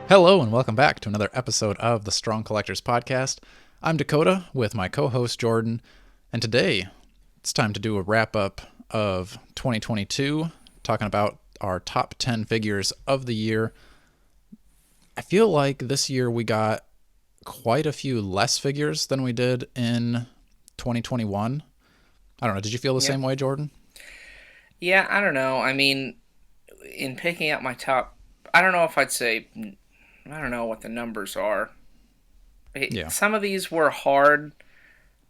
Hello and welcome back to another episode of the Strong Collectors Podcast. I'm Dakota with my co-host Jordan, and today it's time to do a wrap-up of 2022, talking about our top 10 figures of the year. I feel like this year we got quite a few less figures than we did in 2021. I don't know, did you feel the same way, Jordan? Yeah, I don't know. I mean, in picking out my top, I don't know if I'd say, I don't know what the numbers are. Yeah. Some of these were hard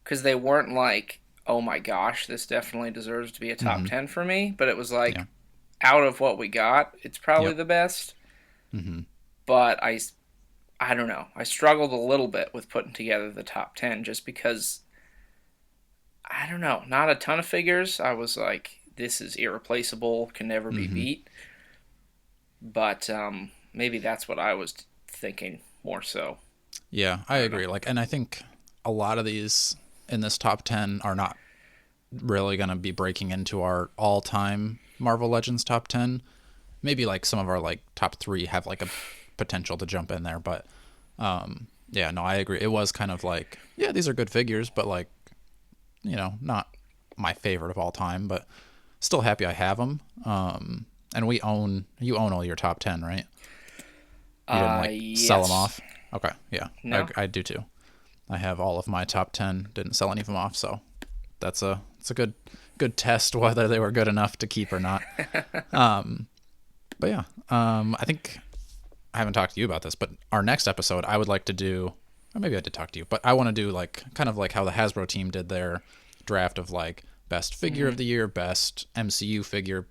because they weren't like, oh my gosh, this definitely deserves to be a top Mm-hmm. 10 for me. But it was Yeah. like, out of what we got, it's probably Yep. the best. Mm-hmm. But I don't know. I struggled a little bit with putting together the top 10 just because, I don't know, not a ton of figures. I was like, this is irreplaceable, can never be Mm-hmm. beat. But maybe that's what I was thinking more so. Yeah, I I don't know. agree. And I think a lot of these in this top 10 are not really going to be breaking into our all-time Marvel Legends top 10. Maybe like some of our like top 3 have like a potential to jump in there, but yeah, no, I agree. It was kind of like, yeah, these are good figures, but like, not my favorite of all time, but still happy I have them. And you own all your top 10, right? You didn't like sell them Yes. off. Okay, yeah, No? I do too. I have all of my top 10. Didn't sell any of them off, so it's a good test whether they were good enough to keep or not. But yeah, I think I haven't talked to you about this, but our next episode I would like to do, or maybe I did talk to you, but I want to do like kind of like how the Hasbro team did their draft of like best figure Hmm. of the year, best MCU figure,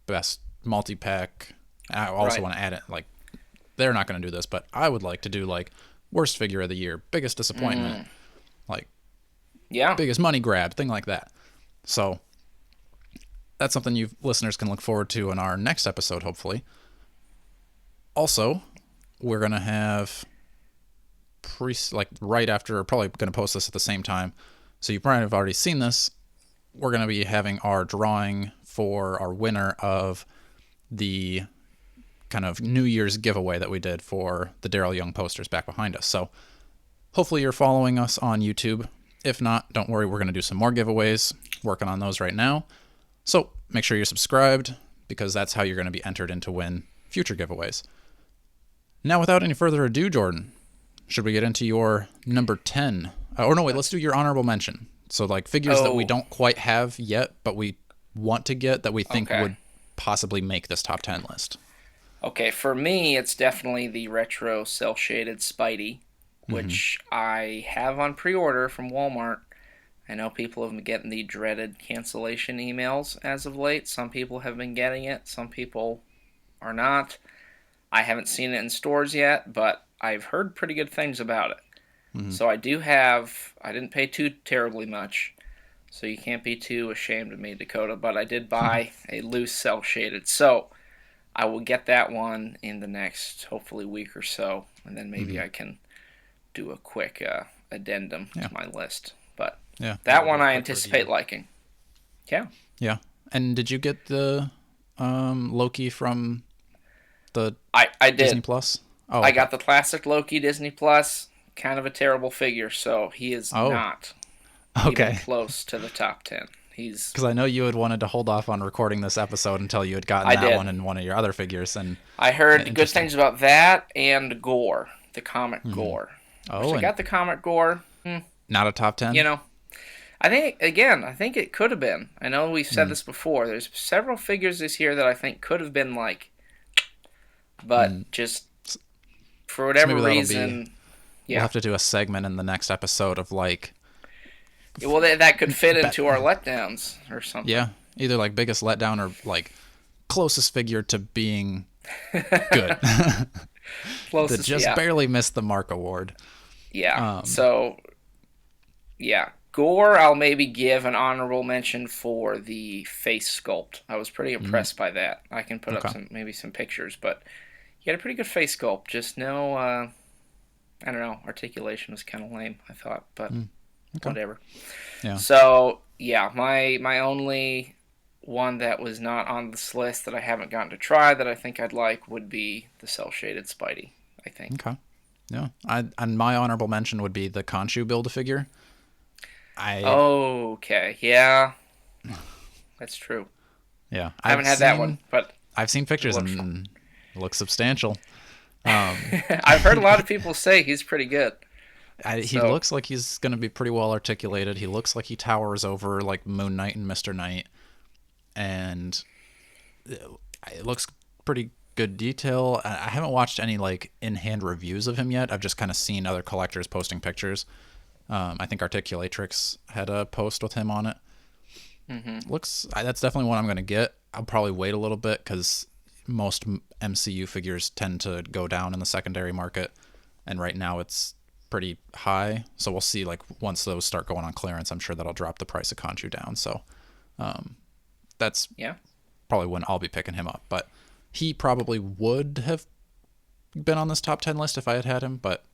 best multi-pack. I also Right. want to add it like they're not going to do this, but I would like to do like worst figure of the year, biggest disappointment, Mm. like Yeah. biggest money grab, thing like that. So that's something you listeners can look forward to in our next episode, hopefully. Also, we're gonna have like right after, probably gonna post this at the same time. So you probably have already seen this. We're gonna be having our drawing for our winner of the kind of New Year's giveaway that we did for the Daryl Young posters back behind us. So hopefully you're following us on YouTube. If not, don't worry, we're going to do some more giveaways, working on those right now. So make sure you're subscribed because that's how you're going to be entered in to win future giveaways. Now, without any further ado, Jordan, should we get into your number 10? Or no, wait, let's do your honorable mention. So, like figures that we Oh, don't quite have yet, but we want to get that we think okay. would possibly make this top 10 list. Okay, for me, it's definitely the retro cell shaded Spidey, Mm-hmm. which I have on pre order from Walmart. I know people have been getting the dreaded cancellation emails as of late. Some people have been getting it, some people are not. I haven't seen it in stores yet, but I've heard pretty good things about it. Mm-hmm. So I do have, I didn't pay too terribly much, so you can't be too ashamed of me, Dakota, but I did buy a loose cell shaded. So I will get that one in the next, hopefully, week or so, and then maybe Mm-hmm. I can do a quick addendum Yeah. to my list. But Yeah. Yeah. that We'll do one a I quick anticipate review. liking. Yeah. Yeah. And did you get the Loki from the I Disney did. Plus? Oh, I okay. got the classic Loki Disney Plus. Kind of a terrible figure, so he is Oh, not even okay. close to the top 10. He's. Because I know you had wanted to hold off on recording this episode until you had gotten I that did. one and one of your other figures, and I heard good interesting. things about that and Gore, the comic Mm-hmm. Gore. Which Oh, I and got the comic Gore. not a top You 10? know, I think again, I think it could have been. I know we've said Mm, this before. There's several figures this year that I think could have been like, but mm. just for So whatever maybe that'll be, reason, we'll yeah. have to do a segment in the next episode of like, Well, that could fit bet, into our letdowns or something. yeah, either like biggest letdown or like closest figure to being good that Closest, just yeah, barely missed the Mark Award. yeah. Um, So yeah, Gore, I'll maybe give an honorable mention for the face sculpt. I was pretty mm, impressed by that. I can put up okay. some pictures, but he had a pretty good face sculpt. Just no, I don't know, articulation was kind of lame. I thought, but Mm, okay. whatever. Yeah. So yeah, my only one that was not on this list that I haven't gotten to try that I think I'd like would be the cell shaded Spidey. I think. Okay. Yeah. And my honorable mention would be the Khonshu Build-A-Figure. I Okay, yeah, that's true. yeah, I haven't had that one, but I've seen it pictures looks fun. and it looks substantial. Um, I've heard a lot of people say he's pretty good. he So looks like he's going to be pretty well articulated. He looks like he towers over like Moon Knight and Mr. Knight, and it looks pretty good detail. I haven't watched any like in-hand reviews of him yet. I've just kind of seen other collectors posting pictures. I think Articulatrix had a post with him on it. Looks that's definitely one I'm going to get. I'll probably wait a little bit because most MCU figures tend to go down in the secondary market, and right now it's pretty high. So we'll see. Like once those start going on clearance, I'm sure that'll drop the price of Conchu down. So that's yeah, probably when I'll be picking him up. But he probably would have been on this top 10 list if I had had him, but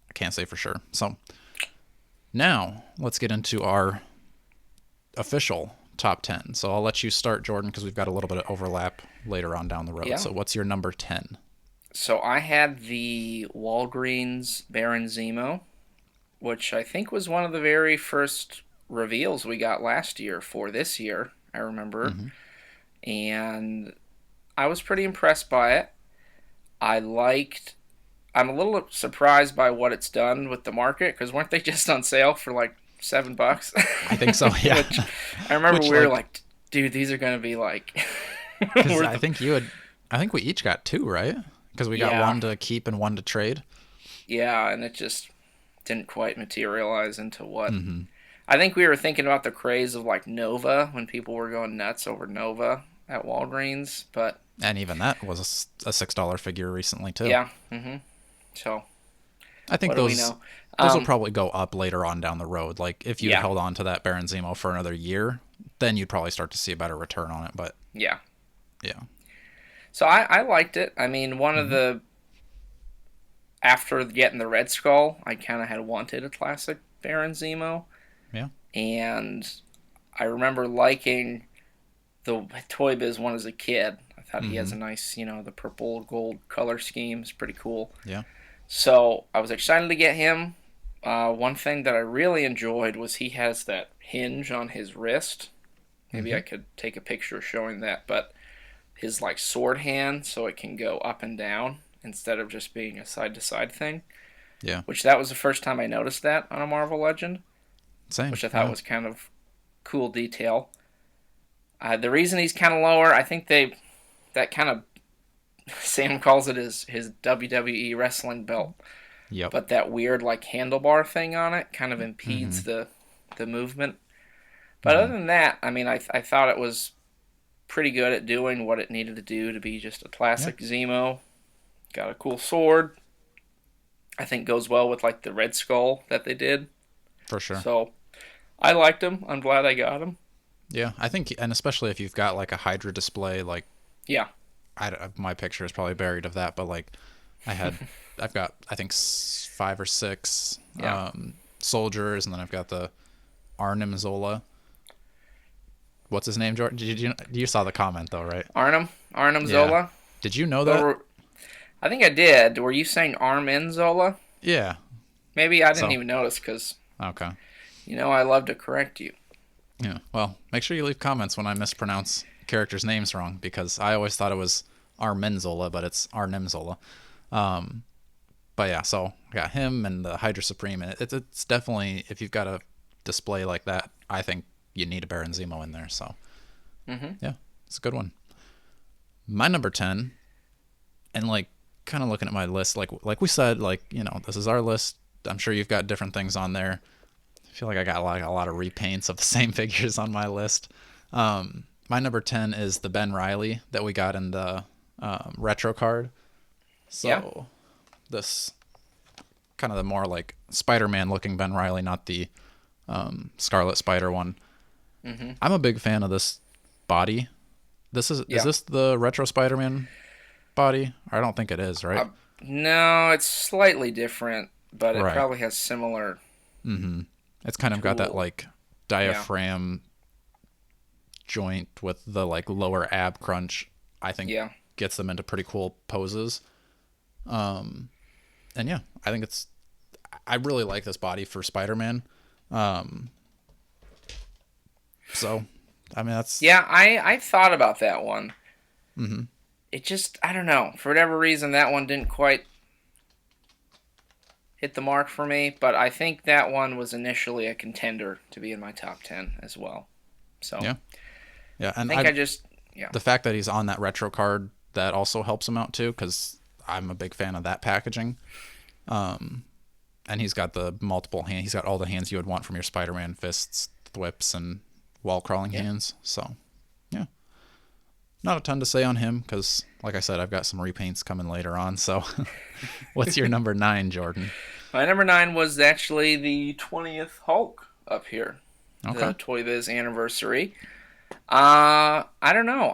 I can't say for sure. So now let's get into our official top 10. So I'll let you start, Jordan, because we've got a little bit of overlap later on down the road. yeah. So what's your number 10? So I had the Walgreens Baron Zemo, which I think was one of the very first reveals we got last year for this year. I remember, and I was pretty impressed by it. I liked. I'm a little surprised by what it's done with the market because weren't they just on sale for like $7? I think so, yeah. Which I remember Which, we were like, like, dude, these are gonna be like because worth. I think we each got two, right? Because we got Yeah, one to keep and one to trade. yeah, and it just didn't quite materialize into what. I think we were thinking about the craze of like Nova when people were going nuts over Nova at Walgreens, but And even that was a $6 figure recently, too. yeah. So I think what do we those know? those will probably go up later on down the road. Like if you Yeah, held on to that Baron Zemo for another year, then you'd probably start to see a better return on it. But yeah. yeah, So I liked it. I mean, one of the after getting the Red Skull, I kind of had wanted a classic Baron Zemo, yeah, and I remember liking the Toy Biz one as a kid. I thought he has a nice, the purple gold color scheme is pretty cool. yeah, So I was excited to get him. One thing that I really enjoyed was he has that hinge on his wrist. Maybe I could take a picture showing that, but his like sword hand, so it can go up and down instead of just being a side to side thing. yeah. Which that was the first time I noticed that on a Marvel Legend, Same. which I thought Yeah. was kind of cool detail. The reason he's kind of lower, I think that kind of Sam calls it his WWE wrestling belt, Yep. but that weird like handlebar thing on it kind of impedes the movement. But other than that, I mean, I thought it was pretty good at doing what it needed to do to be just a Yeah. classic Zemo. Got a cool sword. I think goes well with like the Red Skull that they did. For sure. So I liked him. I'm glad I got him. Yeah, I think, and especially if you've got like a Hydra display, like Yeah, my picture is probably buried of that, but like I had, I've got I think 5 or 6 yeah. soldiers, and then I've got the Arnim Zola. What's his name, George? You saw the comment though, right? Arnim Yeah. Zola. Did you know that? I think I did. Were you saying Armin Zola? Yeah. Maybe I didn't So even notice because okay. I love to correct you. Yeah. Well, make sure you leave comments when I mispronounce characters' names wrong because I always thought it was Armin Zola, but it's Arnim Zola. But yeah, so I got him and the Hydra Supreme, and it's definitely, if you've got a display like that, I think you need a Baron Zemo in there. So yeah, it's a good one. My number 10, and like kind of looking at my list, like we said, like this is our list. I'm sure you've got different things on there. I feel like I got like a lot of repaints of the same figures on my list. My number 10 is the Ben Reilly that we got in the retro card. So Yeah. this kind of the more like Spider-Man looking Ben Reilly, not the Scarlet Spider one. I'm a big fan of this body. Is Yeah. this the retro Spider-Man body? I don't think it is, right? No, it's slightly different, but it Right. probably has similar It's kind of got that tool. like Yeah. diaphragm joint with the like lower ab crunch. I think Yeah. gets them into pretty cool poses. And yeah, I think I really like this body for Spider-Man. Um, so, I mean, that's. Yeah, I thought about that one. It just, I don't know. For whatever reason, that one didn't quite hit the mark for me, but I think that one was initially a contender to be in my top 10 as well. So, Yeah, yeah, I and think I just, yeah. the fact that he's on that retro card, that also helps him out too, because I'm a big fan of that packaging. And he's got the multiple hand. He's got all the hands you would want from your Spider-Man: fists, whips, and wall crawling Yeah. hands. So, yeah, not a ton to say on him because, like I said, I've got some repaints coming later on. So, what's your number 9, Jordan? My number 9 was actually the 20th Hulk up here. Okay. The Toy Biz anniversary. I don't know.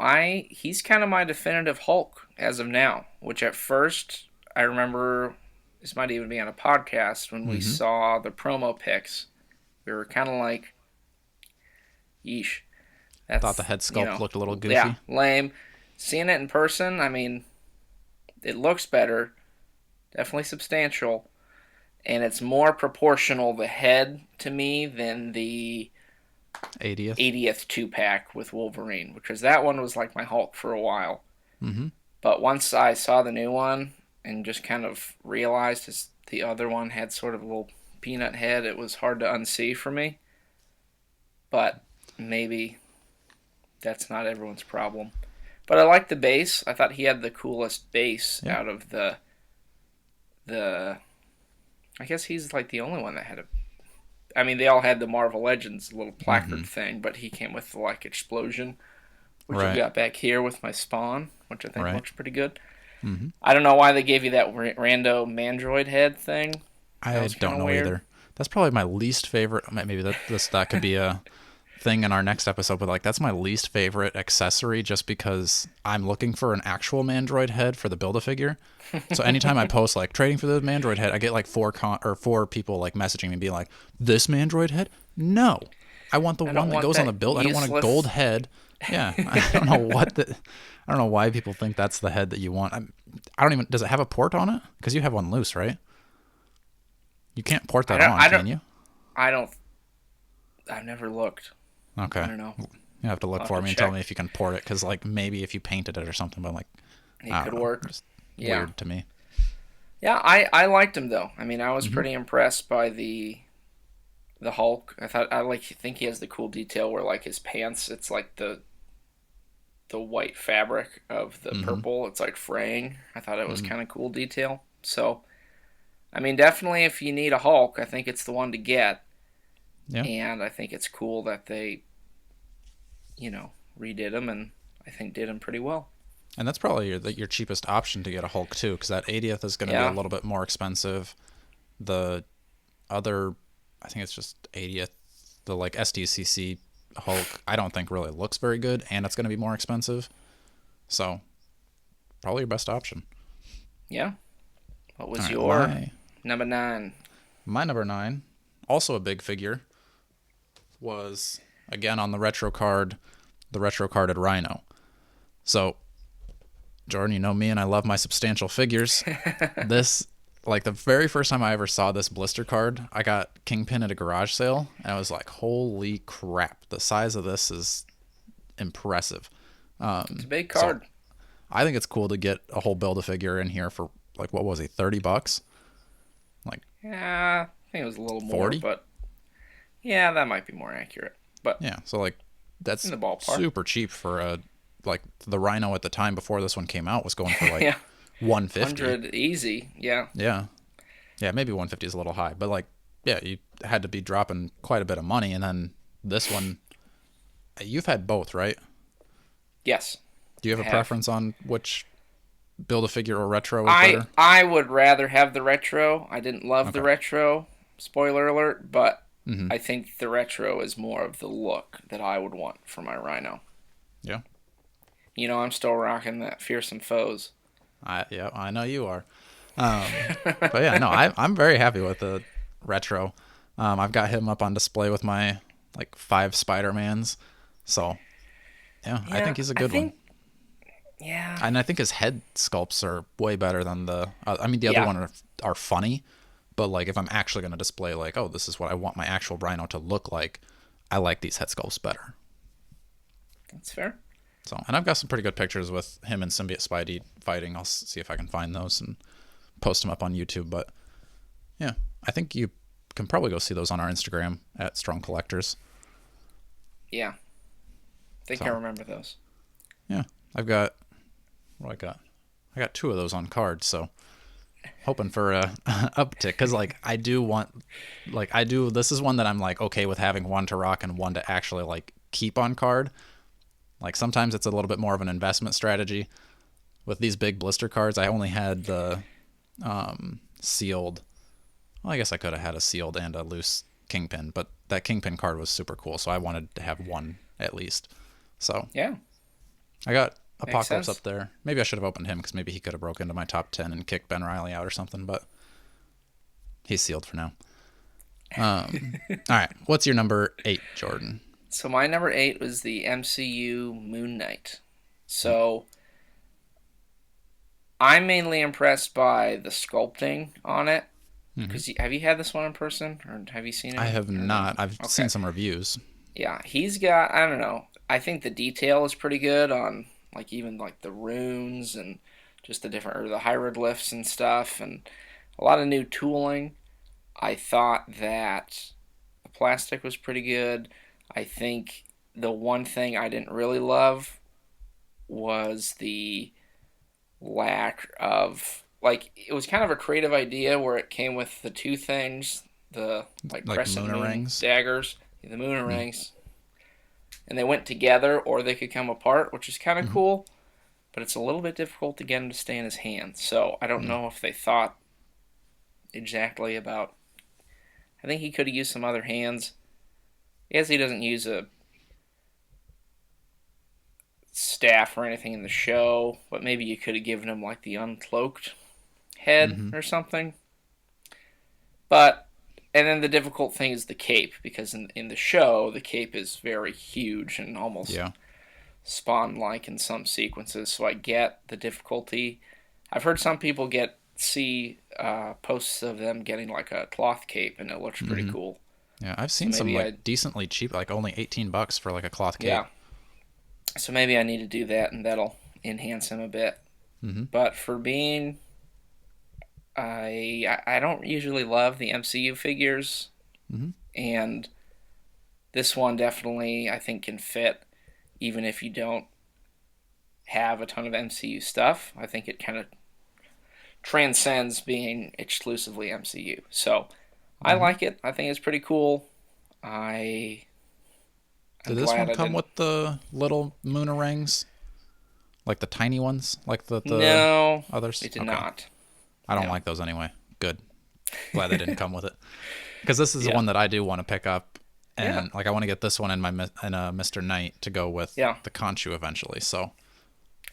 He's kind of my definitive Hulk as of now. Which at first I remember this might even be on a podcast when we Mm-hmm. saw the promo pics. We were kind of like, yeesh, Thought the that's head sculpt looked a little yeah, goofy. lame. Seeing it in person, I mean, it looks better, definitely substantial, and it's more proportional the head to me than the 80th. 80th 2-pack with Wolverine, because that one was like my Hulk for a while. Mm-hmm. But once I saw the new one and just kind of realized the other one had sort of a little peanut head, it was hard to unsee for me. But maybe that's not everyone's problem. But I like the base. I thought he had the coolest base Yeah. out of the. I guess he's like the only one that had a. I mean, they all had the Marvel Legends little placard thing, but he came with the like explosion, which I've Right. got back here with my Spawn, which I think Right. looks pretty good. Mm-hmm. I don't know why they gave you that rando Mandroid head thing. That I was kind don't of know weird. either. That's probably my least favorite. Maybe that could be a thing in our next episode, but like that's my least favorite accessory just because I'm looking for an actual Mandroid head for the Build-A-Figure. So anytime I post like trading for the Mandroid head, I get like four people like messaging me being like, "This Mandroid head? No. I want the I don't one that want goes on that the build. I don't want a gold useless. head." Yeah, I don't know I don't know why people think that's the head that you want. I don't even. Does it have a port on it? Because you have one loose, right? You can't port I that don't. on, I don't. can you? I don't. I've never looked. I Okay. don't know. You have to look I'll have for to me and tell check. me if you can port it, because like maybe if you painted it or something, but like It I could don't know, work. just Yeah. weird to me. Yeah, I liked him though. I mean, I was Hmm. pretty impressed by the Hulk. I thought I think he has the cool detail where like his pants, it's like the white fabric of the Hmm. purple. It's like fraying. I thought it was Hmm. kind of cool detail. So, I mean, definitely if you need a Hulk, I think it's the one to get. Yeah, And I think it's cool that they, redid him and I think did him pretty well. and that's probably your cheapest option to get a Hulk too, because that 80th is going to be a Yeah. little bit more expensive. The other, I think it's just 80th, the like SDCC Hulk, I don't think really looks very good, and it's going to be more expensive. So probably your best option. Yeah. What All was right, your number 9? my number 9, also a big figure, was again on the retro card, the retro carded Rhino. So, Jordan, you know me and I love my substantial figures. This, like the very first time I ever saw this blister card, I got Kingpin at a garage sale, and I was like, "Holy crap! The size of this is impressive." It's a big So, card. I think it's cool to get a whole Build-A-Figure in here for like what was he, $30? Like Yeah, I think it was a little more, 40? but yeah, that might be more accurate. But Yeah, so like in that's the ballpark. super cheap for a like the Rhino at the time before this one came out was going for like Yeah, 150. 100 easy. Yeah. Yeah. Yeah, maybe 150 is a little high, but like yeah, you had to be dropping quite a bit of money, and then this one you've had both, right? Yes, Do you I have a have. preference on which Build a Figure or retro is I better? I would rather have the retro. I didn't love the Okay. retro. Spoiler alert, but Mhm. I think the retro is more of the look that I would want for my Rhino. Yeah. I'm still rocking that fearsome foes. I know you are. But yeah, no, I'm very happy with the retro. I've got him up on display with my like 5 Spider-Mans. So, yeah, I Yeah, think he's a I good one. think Yeah. And I think his head sculpts are way better than the. I mean, the other Yeah. one are funny, but like if I'm actually going to display like, oh, this is what I want my actual Rhino to look like, I like these head sculpts better. That's fair. So, and I've got some pretty good pictures with him and Symbiote Spidey fighting. I'll see if I can find those and post them up on YouTube. But yeah, I think you can probably go see those on our Instagram at Strong Collectors. Yeah. I think I So remember those. yeah, I've got what I got. I got 2 of those on cards, so hoping for a uptick because like I do want, like I do. This is one that I'm like okay with having one to rock and one to actually like keep on card. Like sometimes it's a little bit more of an investment strategy. With these big blister cards, I only had the sealed. Well, I guess I could have had a sealed and a loose Kingpin, but that Kingpin card was super cool, so I wanted to have one at least. So Yeah. I got Makes Apocalypse sense. up there. Maybe I should have opened him because maybe he could have broke into my top 10 and kicked Ben Riley out or something, but he's sealed for now. All right, what's your number 8, Jordan? So my number 8 was the MCU Moon Knight. So I'm mainly impressed by the sculpting on it. Mm-hmm. Because have you had this one in person, or have you seen I it have or no? not. I've Okay. seen some reviews. Yeah, he's got, I don't know. I think the detail is pretty good on like even like the runes and just the different or the hieroglyphs and stuff and a lot of new tooling. I thought that the plastic was pretty good. I think the one thing I didn't really love was the lack of like it was kind of a creative idea where it came with the two things, the like Like crescent moon Moonarangs. daggers, the Mm. moonarangs, and they went together or they could come apart, which is kind of Mm-hmm. cool. But it's a little bit difficult to get him to stay in his hand. So I don't Mm. know if they thought exactly about. I think he could have used some other hands. Yes, he doesn't use a staff or anything in the show, but maybe you could have given him like the uncloaked head Mm-hmm. or something. But and then the difficult thing is the cape because in the show the cape is very huge and almost Yeah. Spawn like in some sequences. So I get the difficulty. I've heard some people see posts of them getting like a cloth cape and it looks pretty Mm-hmm. cool. Yeah, I've So seen some maybe like decently cheap, like only $18 for like a cloth cape. yeah. So maybe I need to do that and that'll enhance him a bit. Mm-hmm. But for being I don't usually love the MCU figures, Mm-hmm. and this one definitely I think can fit, even if you don't have a ton of MCU stuff. I think it kind of transcends being exclusively MCU. So I Mm-hmm. like it. I think it's pretty cool. I I'm Did this glad one I come didn't. with the little Moonarangs, like the tiny ones, like the No, others? it did Okay, not. I don't No. like those anyway. Good, glad they didn't come with it because this is the Yeah. one that I do want to pick up, Yeah. and like I want to get this one in Mr. Knight to go with Yeah. the Conchu eventually. So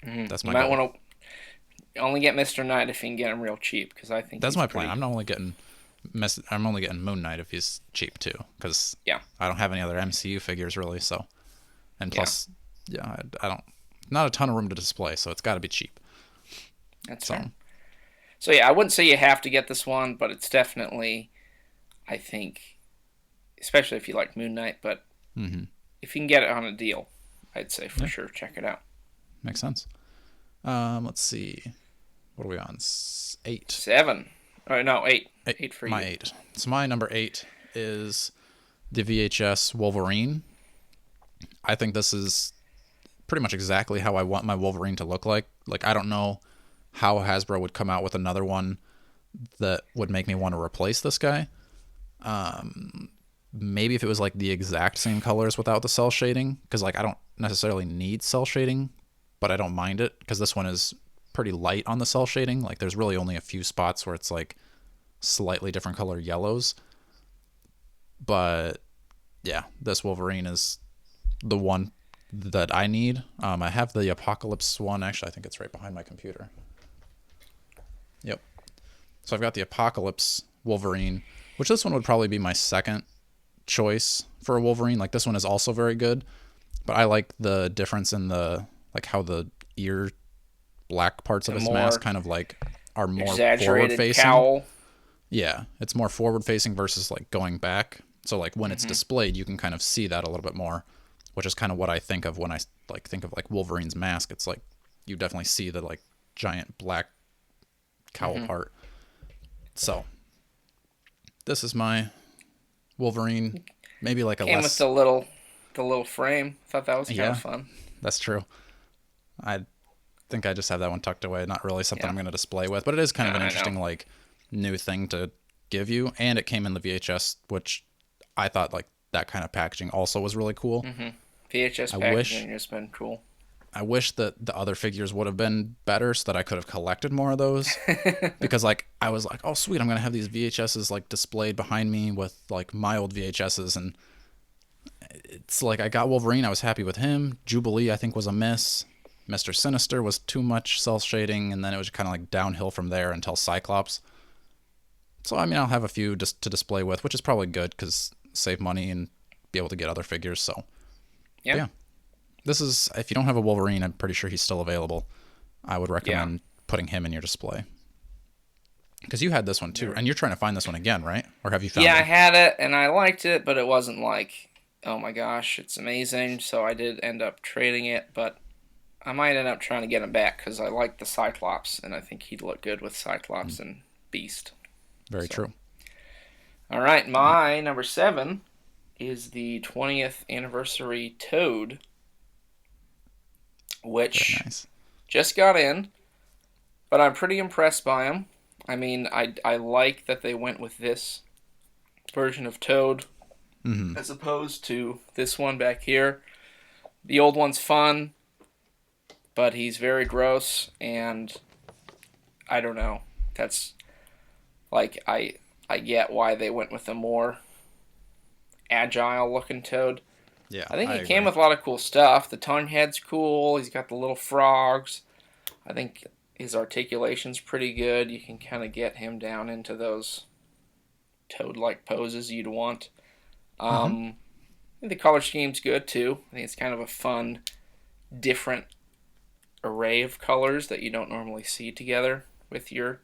that's You my might goal. want to only get Mr. Knight if you can get him real cheap because I think That's he's my plan. pretty. I'm only getting Moon Knight if he's cheap too, because Yeah. I don't have any other MCU figures really. So, and Yeah. plus, yeah, I don't, not a ton of room to display, so it's got to be cheap. That's So, fair. So yeah, I wouldn't say you have to get this one, but it's definitely I think, especially if you like Moon Knight, but mm-hmm. if you can get it on a deal, I'd say for Yeah, sure check it out. makes sense. Let's see, what are we on? 8. 7. Oh, no, 8. Eight. 8 for My you. 8. So my number 8 is the VHS Wolverine. I think this is pretty much exactly how I want my Wolverine to look like. Like I don't know how Hasbro would come out with another one that would make me want to replace this guy. Maybe if it was like the exact same colors without the cell shading, because like I don't necessarily need cell shading, but I don't mind it because this one is pretty light on the cell shading. Like there's really only a few spots where it's like slightly different color yellows. But yeah, this Wolverine is the one that I need. I have the Apocalypse one. Actually, I think it's right behind my computer. Yep. So I've got the Apocalypse Wolverine, which this one would probably be my second choice for a Wolverine. Like this one is also very good, but I like the difference in the like how the ear black parts of The his mask more kind of like are more forward exaggerated facing. cowl. Yeah, it's more forward facing versus like going back. So like when it's displayed, you can kind of see that a little bit more, which is kind of what I think of when I like think of like Wolverine's mask. It's like you definitely see the like giant black cowl part. So this is my Wolverine. Maybe like a Came with less. the little frame. Thought that was kind of Yeah, fun. that's true. I think I just have that one tucked away. Not really something Yeah. I'm going to display with, but it is kind of an I know. interesting like new thing to give you. And it came in the VHS, which I thought like that kind of packaging also was really cool. VHS I wish packaging has been cool. I wish that the other figures would have been better so that I could have collected more of those. Because like I was like, oh sweet, I'm gonna have these VHSs like displayed behind me with like my old VHSs, and it's like I got Wolverine, I was happy with him. Jubilee I think was a miss. Mr. Sinister was too much cell shading, and then it was kind of like downhill from there until Cyclops. So I mean I'll have a few just to display with, which is probably good because save money and be able to get other figures. So but Yeah. yeah, this is if you don't have a Wolverine, I'm pretty sure he's still available. I would Yeah. recommend putting him in your display. Because you had this one too, and you're trying to find this one again, right? Or have you found Yeah, I him? had it and I liked it, but it wasn't like, oh my gosh, it's amazing. So I did end up trading it, but I might end up trying to get him back because I like the Cyclops and I think he'd look good with Cyclops and Beast. Very So, true. all right, my number 7 is the 20th anniversary Toad, Very which nice. just got in, but I'm pretty impressed by him. I mean, I like that they went with this version of Toad as opposed to this one back here. The old one's fun, but he's very gross, and I don't know. That's like I get why they went with a more agile looking Toad. Yeah, I think I he came agree. with a lot of cool stuff. The tongue head's cool. He's got the little frogs. I think his articulation's pretty good. You can kind of get him down into those toad-like poses you'd want. I think the color scheme's good too. I think it's kind of a fun, different array of colors that you don't normally see together with your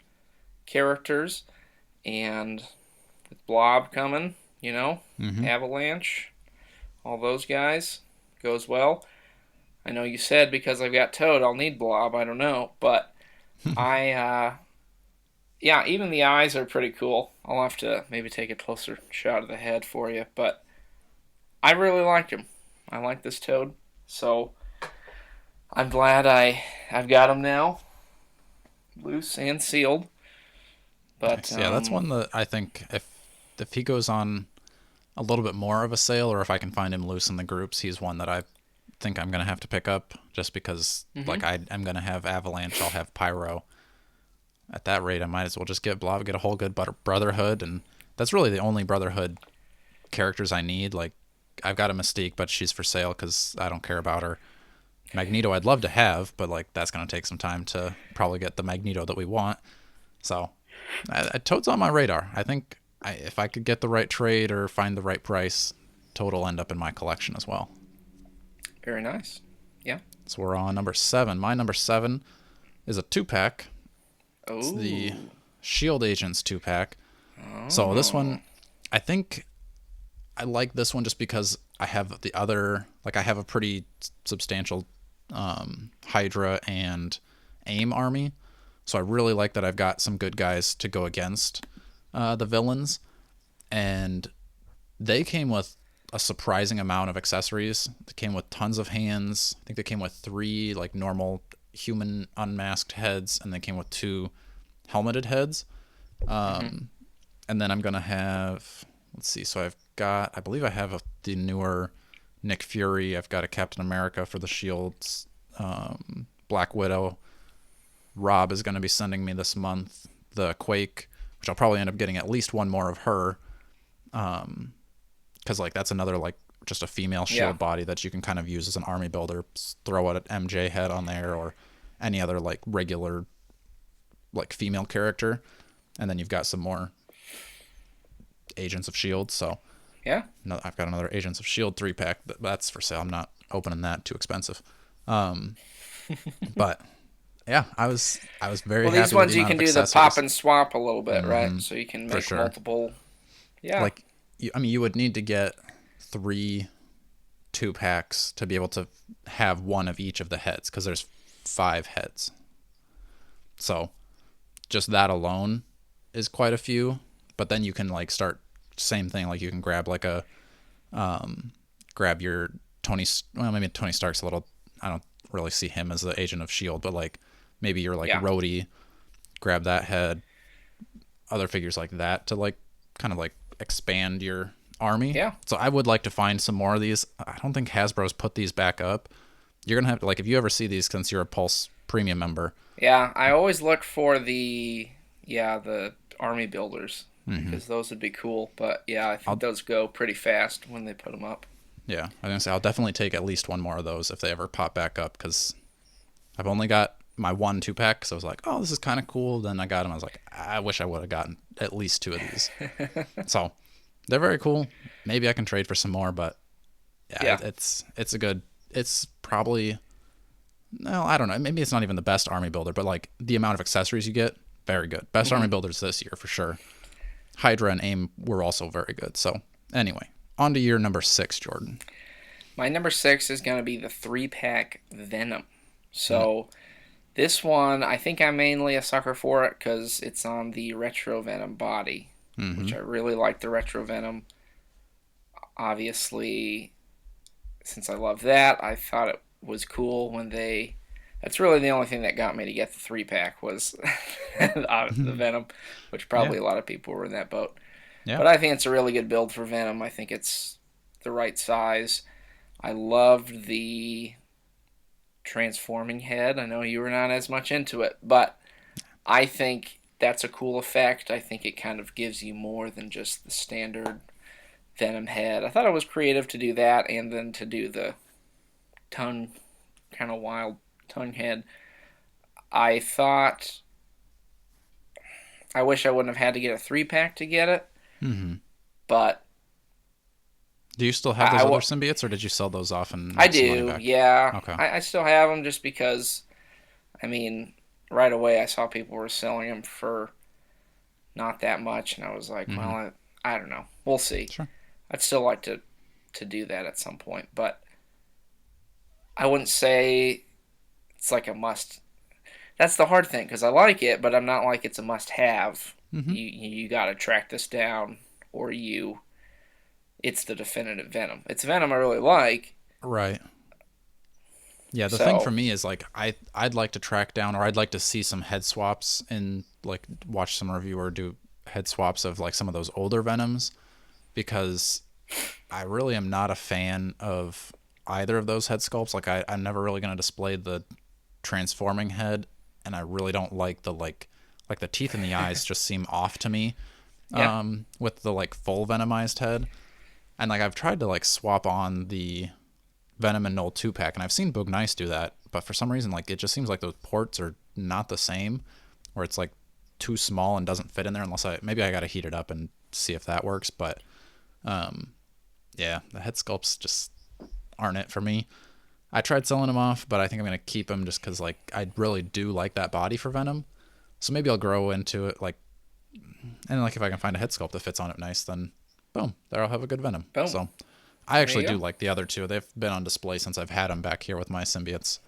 characters. And with Blob coming, Avalanche, all those guys, goes well. I know you said because I've got Toad, I'll need Blob. I don't know, but yeah, even the eyes are pretty cool. I'll have to maybe take a closer shot of the head for you, but I really liked him. I like this Toad, so I'm glad I've got him now, loose and sealed. But Nice. Yeah, that's one that I think if he goes on a little bit more of a sale, or if I can find him loose in the groups, he's one that I think I'm gonna have to pick up just because like I'm gonna have Avalanche, I'll have Pyro. At that rate, I might as well just get Blob, get a whole good Brotherhood, and that's really the only Brotherhood characters I need. Like I've got a Mystique, but she's for sale because I don't care about her. Magneto, I'd love to have, but like that's gonna take some time to probably get the Magneto that we want. So, Toad's on my radar. I think if I could get the right trade or find the right price, Toad will end up in my collection as well. very nice. Yeah. So we're on number 7. My number 7 is a 2-pack. It's Oh. the Shield Agents 2-pack. So this one, I think I like this one just because I have the other, like I have a pretty substantial Hydra and AIM army. So I really like that I've got some good guys to go against the villains. And they came with a surprising amount of accessories. They came with tons of hands. I think they came with 3 like normal human unmasked heads, and they came with 2 helmeted heads. And then I'm gonna have, let's see. So I believe I have the newer Nick Fury. I've got a Captain America for the Shields. Black Widow. Rob is gonna be sending me this month the Quake, which I'll probably end up getting at least one more of her. Because like that's another like just a female shield body that you can kind of use as an army builder. Throw out an MJ head on there or any other like regular like female character, and then you've got some more Agents of Shield. So Yeah. no, I've got another Agents of Shield 3-pack that's for sale. I'm not opening that, too expensive. But yeah, I was very Well, these happy with the ones you amount can of do the pop accessories. and swap a little bit, right? Hmm. So you can For make sure. multiple. Yeah, Like, I mean, you would need to get 3 2 packs to be able to have one of each of the heads because there's 5 heads. So just that alone is quite a few. But then you can like start same thing. Like you can grab like a grab your Tony. Well, maybe Tony Stark's a little. I don't really see him as the agent of Shield, but like maybe you're like yeah, Rhodey. Grab that head. Other figures like that to like kind of like expand your army. yeah. So I would like to find some more of these. I don't think Hasbro's put these back up. You're gonna have to like if you ever see these since you're a Pulse Premium member. Yeah, I always look for the army builders Mm-hmm. because those would be cool. But yeah, I think I'll those go pretty fast when they put them up. yeah, I was gonna say I'll definitely take at least one more of those if they ever pop back up because I've only got my 1 2 pack. So I was like, oh, this is kind of cool. Then I got them. I was like, I wish I would have gotten at least 2 of these. So they're very cool. Maybe I can trade for some more, but yeah, Yeah. it's a good. It's probably no, I don't know. Maybe it's not even the best army builder, but like the amount of accessories you get, very good. Best army Hmm. builders this year for sure. Hydra and AIM were also very good. So anyway, on to your number 6, Jordan. My number 6 is going to be the 3-pack Venom. Mm. So this one, I think I'm mainly a sucker for it because it's on the Retro Venom body, Mm-hmm. which I really like the Retro Venom. Obviously, since I love that, I thought it was cool when they. That's really the only thing that got me to get the 3-pack was the Venom, which Yeah. probably a lot of people were in that boat. Yeah. But I think it's a really good build for Venom. I think it's the right size. I loved the transforming head. I know you were not as much into it, but I think that's a cool effect. I think it kind of gives you more than just the standard Venom head. I thought it was creative to do that and then to do the tongue, kind of wild tongue head. I thought I wish I wouldn't have had to get a 3-pack to get it, Mm-hmm. but Do you still have I, those other I, symbiotes, or did you sell those off and I make some money do, back? yeah. Okay. I still have them just because, I mean, right away I saw people were selling them for not that much, and I was like, well, Mm-hmm. I don't know. We'll see. Sure. I'd still like to do that at some point, but I wouldn't say it's like a must. That's the hard thing because I like it, but I'm not like it's a must have. Mm-hmm. You got to track this down, or it's the definitive Venom. It's Venom I really like, Right. Yeah, the thing for so me is like I'd like to track down or I'd like to see some head swaps and like watch some reviewer do head swaps of like some of those older Venoms because I really am not a fan of either of those head sculpts. Like I'm never really gonna display the transforming head and I really don't like the like the teeth in the eyes just seem off to me yeah, with the like full venomized head. And like I've tried to like swap on the Venom and Null 2 pack, and I've seen Boog Nice do that, but for some reason, like it just seems like those ports are not the same, where it's like too small and doesn't fit in there unless maybe I gotta heat it up and see if that works. But yeah, the head sculpts just aren't it for me. I tried selling them off, but I think I'm gonna keep them just because like I really do like that body for Venom. So maybe I'll grow into it like, and like if I can find a head sculpt that fits on it nice, then boom, there I'll have a good Venom. boom. So I There actually you do go. like the other two. They've been on display since I've had them back here with my symbiotes.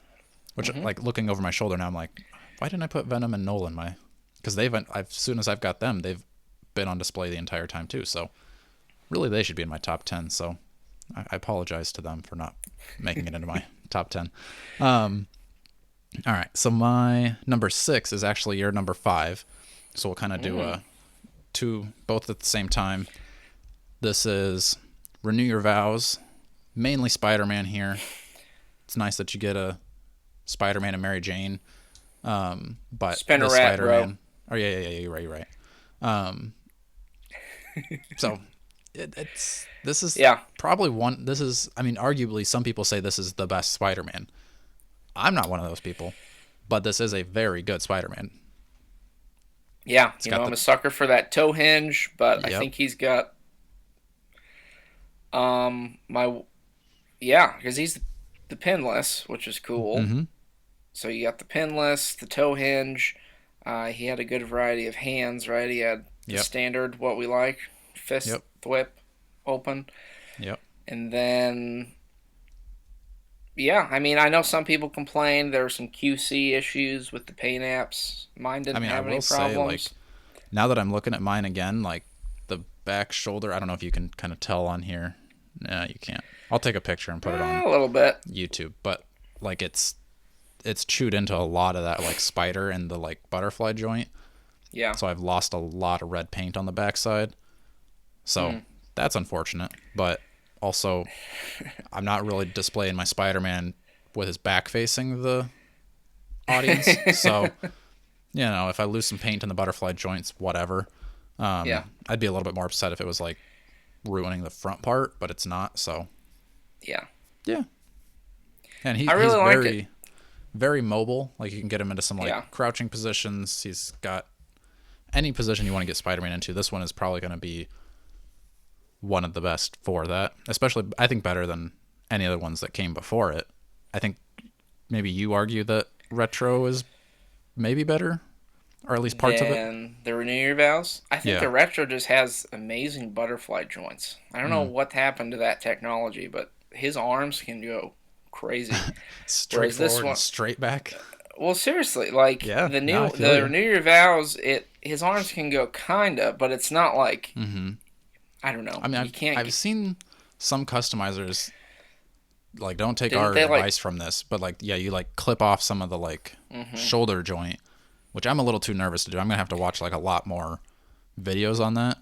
Which, Hmm. like, looking over my shoulder now, I'm like, why didn't I put Venom and Null in my? Because as soon as I've got them, they've been on display the entire time too. So really, they should be in my top 10. So I apologize to them for not making it into my top 10. All right, so my number 6 is actually your number 5. So we'll kind of do Mm. two both at the same time. This is Renew Your Vows, mainly Spider-Man here. It's nice that you get a Spider-Man and Mary Jane, but Spinner this rat, bro. Spider-Man. Oh yeah, you're right, you're right. Um, so this is Yeah, probably one. This is, I mean, arguably, some people say this is the best Spider-Man. I'm not one of those people, but this is a very good Spider-Man. yeah. It's got I'm the a sucker for that toe hinge, but I yep. think he's got my yeah, because he's the pinless, which is cool. Mm-hmm. So you got the pinless, the toe hinge. He had a good variety of hands, right? He had the Yep. standard, what we like, fist, Yep. whip, open. Yep. And then, yeah, I mean, I know some people complained there were some QC issues with the paint apps. Mine I didn't mean, I have any will say, problems. like, now that I'm looking at mine again, like the back shoulder, I don't know if you can kind of tell on here. No, you can't. I'll take a picture and put it on A little bit. YouTube, but like it's chewed into a lot of that like spider and the like butterfly joint. Yeah. So I've lost a lot of red paint on the backside. So Hmm. that's unfortunate, but also I'm not really displaying my Spider-Man with his back facing the audience. So, you know, if I lose some paint in the butterfly joints, whatever. Yeah. I'd be a little bit more upset if it was like ruining the front part, but it's not. So, Yeah. yeah. And I he's really liked it. very, very mobile. Like you can get him into some like Yeah. crouching positions. He's got any position you want to get Spider-Man into. This one is probably going to be one of the best for that. Especially, I think better than any other ones that came before it. I think maybe you argue that Retro is maybe better, or at least parts of it. Then the Renew Your Vows. I think Yeah. the Retro just has amazing butterfly joints. I don't know Mm. what happened to that technology, but his arms can go crazy. Whereas this Straightforward and one, straight back. well, seriously, like Yeah. No, I feel the you. Renew Your Vows, it his arms can go kinda, but it's not like Mm-hmm. I don't know. I mean, You can't. I've seen some customizers like don't take Didn't our they like? advice from this, but like yeah, you like clip off some of the like Hmm. shoulder joint, which I'm a little too nervous to do. I'm gonna have to watch like a lot more videos on that,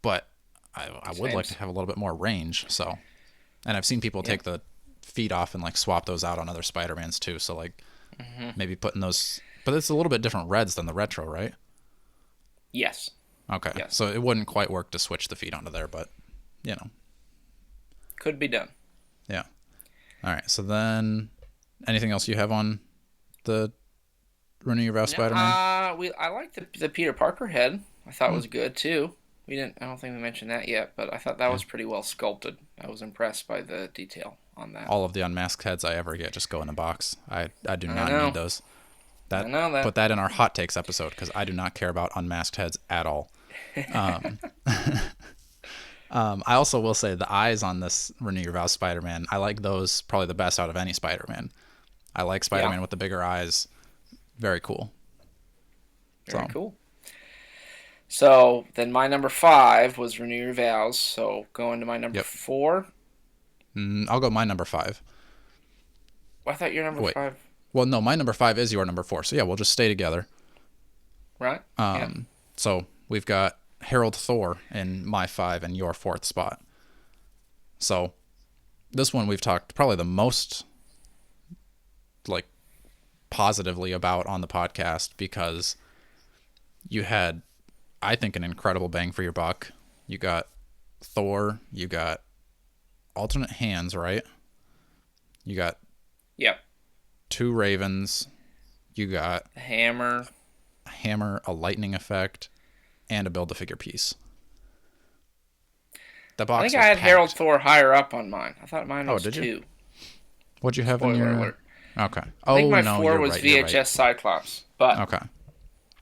but I would like to Sames. have a little bit more range. So, and I've seen people Yeah. take the feet off and like swap those out on other Spider-Mans too. So like Hmm. maybe putting those, but it's a little bit different reds than the retro, right? Yes. Okay, Yes. so it wouldn't quite work to switch the feet onto there, but you know, Could be done. yeah. All right, so then anything else you have on the Renew Your Vow No, Spider-Man? I like the Peter Parker head. I thought Hmm, was good too. We didn't. I don't think we mentioned that yet, but I thought that yeah. was pretty well sculpted. I was impressed by the detail on that. All of the unmasked heads I ever get just go in a box. I do I not need know. those. I That know that. put that in our hot takes episode because I do not care about unmasked heads at all. Um, I also will say the eyes on this Renew Your Vow Spider-Man. I like those probably the best out of any Spider-Man. I like Yeah. Spider-Man with the bigger eyes. Very cool. Very So, cool. So then my number 5 was Renew Your Vows. So going to my number yep. 4. I'll go my number 5. I thought your number Wait. 5, Well, no, my number 5 is your number 4. So yeah, we'll just stay together. right? Yeah. So we've got Harold Thor in my 5 and your 4th spot. So this one we've talked probably the most like positively about on the podcast because you had, I think, an incredible bang for your buck. You got Thor, you got alternate hands, right? You got Yep. 2 ravens, you got The hammer. a hammer, a lightning effect, and a build-a-figure piece. The I box think I was had Harold packed. Thor higher up on mine. I thought mine Oh, was did you? 2. What'd you have in Spoiler your? alert. Okay. I think Oh my no, 4 you're was right. You're right. VHS Cyclops, but Okay.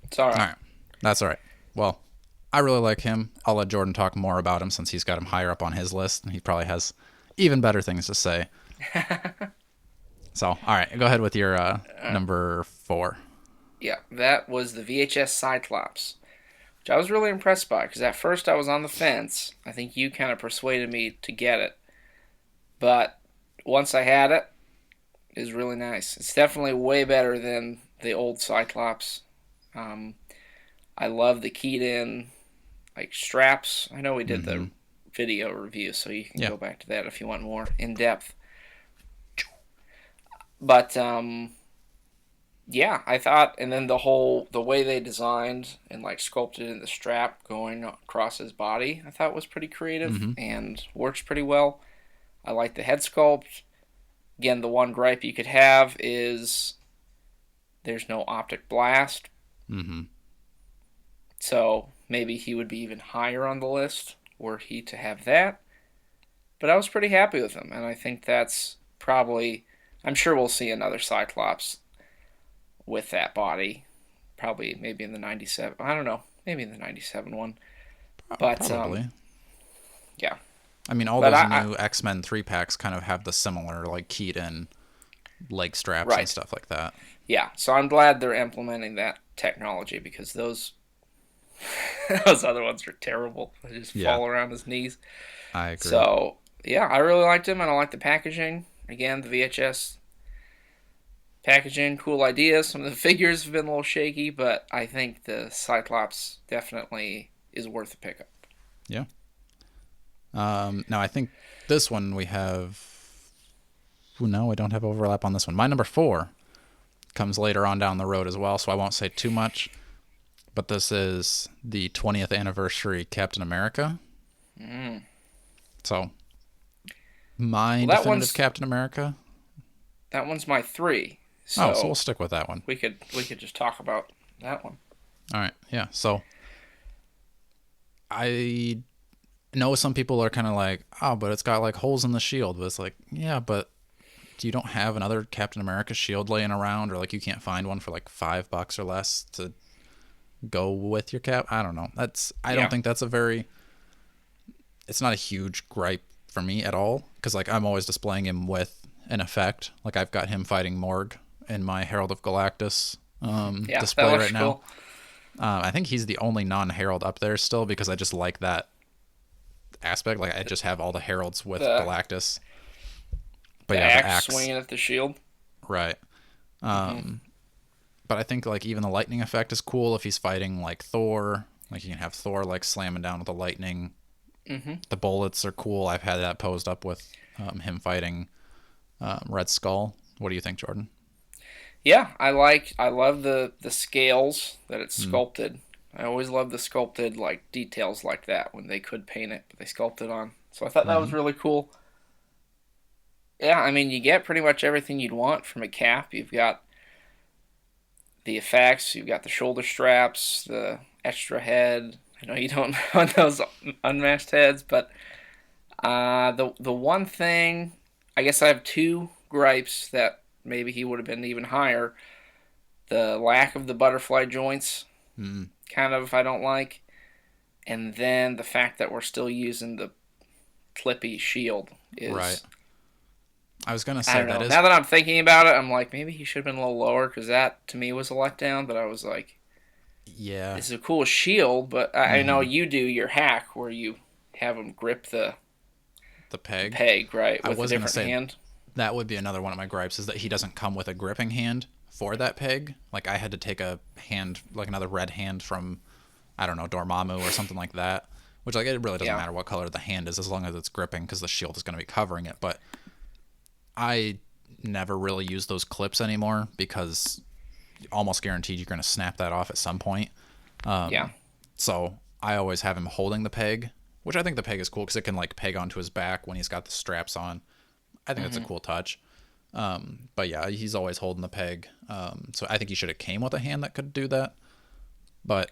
it's all All right. right. That's all right. Well, I really like him. I'll let Jordan talk more about him since he's got him higher up on his list, and he probably has even better things to say. So, all right, go ahead with your number 4. Yeah, that was the VHS Cyclops, which I was really impressed by because at first I was on the fence. I think you kind of persuaded me to get it, but once I had it, it was really nice. It's definitely way better than the old Cyclops. Um, I love the keyed in like straps. I know we did Mm-hmm. the video review, so you can Yeah. go back to that if you want more in depth. But yeah, I thought, and then the way they designed and like sculpted in the strap going across his body, I thought was pretty creative Mm-hmm. and works pretty well. I like the head sculpt. Again, the one gripe you could have is there's no optic blast, Mm-hmm. so maybe he would be even higher on the list were he to have that. But I was pretty happy with him, and I think that's probably I'm sure we'll see another Cyclops with that body. Probably maybe in the 97. I don't know. Maybe in the 97 one. But Probably. yeah. I mean, all But those I new X-Men 3-packs kind of have the similar, like, keyed-in leg straps and right. stuff like that. Yeah. So I'm glad they're implementing that technology because those those other ones are terrible. They just Yeah, fall around his knees. I agree. So yeah, I really liked him and I like the packaging. Again, the VHS packaging, cool ideas. Some of the figures have been a little shaky, but I think the Cyclops definitely is worth a pickup. Yeah. Now, I think this one we have... Ooh, no, I don't have overlap on this one. My number 4 comes later on down the road as well, so I won't say too much. But this is the 20th anniversary Captain America. Mm. So, my Well, definitive Captain America. that one's my 3. Oh, so we'll So stick with that one. we could just talk about that one. All right, yeah. So, I know some people are kind of like, oh, but it's got like holes in the shield. But it's like, yeah, but you don't have another Captain America shield laying around, or like you can't find one for like $5 or less to go with your cap. I don't know. I don't Yeah. think that's a very. It's not a huge gripe for me at all because like I'm always displaying him with an effect. Like I've got him fighting Morg in my Herald of Galactus Yeah, that display looks right now. cool. I think he's the only non-Herald up there still because I just like that aspect. Like I just have all the Heralds with The Galactus. But the yeah, the axe axe, swinging at the shield. right? Hmm. But I think like even the lightning effect is cool if he's fighting like Thor. Like you can have Thor like slamming down with the lightning. Hmm. The bullets are cool. I've had that posed up with him fighting Red Skull. What do you think, Jordan? Yeah, I love the scales that it's sculpted. I always love the sculpted like details like that when they could paint it, but they sculpted on. So I thought that Mm-hmm. was really cool. Yeah, I mean you get pretty much everything you'd want from a cap. You've got the effects, you've got the shoulder straps, the extra head. I know you don't want those unmatched heads, but the one thing I guess I have two gripes that maybe he would have been even higher. The lack of the butterfly joints, Mm-hmm. kind of, I don't like. And then the fact that we're still using the clippy shield Right. is, I was gonna I say don't that know. is Now that I'm thinking about it, I'm like, maybe he should have been a little lower because that to me was a letdown. But I was like, yeah. it's a cool shield, but I know Mm-hmm. you do your hack where you have him grip The the peg. peg, right, I with a was gonna different say hand. that would be another one of my gripes is that he doesn't come with a gripping hand for that peg. Like I had to take a hand, like another red hand from I don't know Dormammu or something like that. Which like it really doesn't Yeah. matter what color the hand is as long as it's gripping because the shield is going to be covering it. But I never really use those clips anymore because almost guaranteed you're going to snap that off at some point. Yeah. So I always have him holding the peg, which I think the peg is cool because it can like peg onto his back when he's got the straps on. I think that's a Hmm. cool touch. But yeah, he's always holding the peg. So I think he should have came with a hand that could do that. But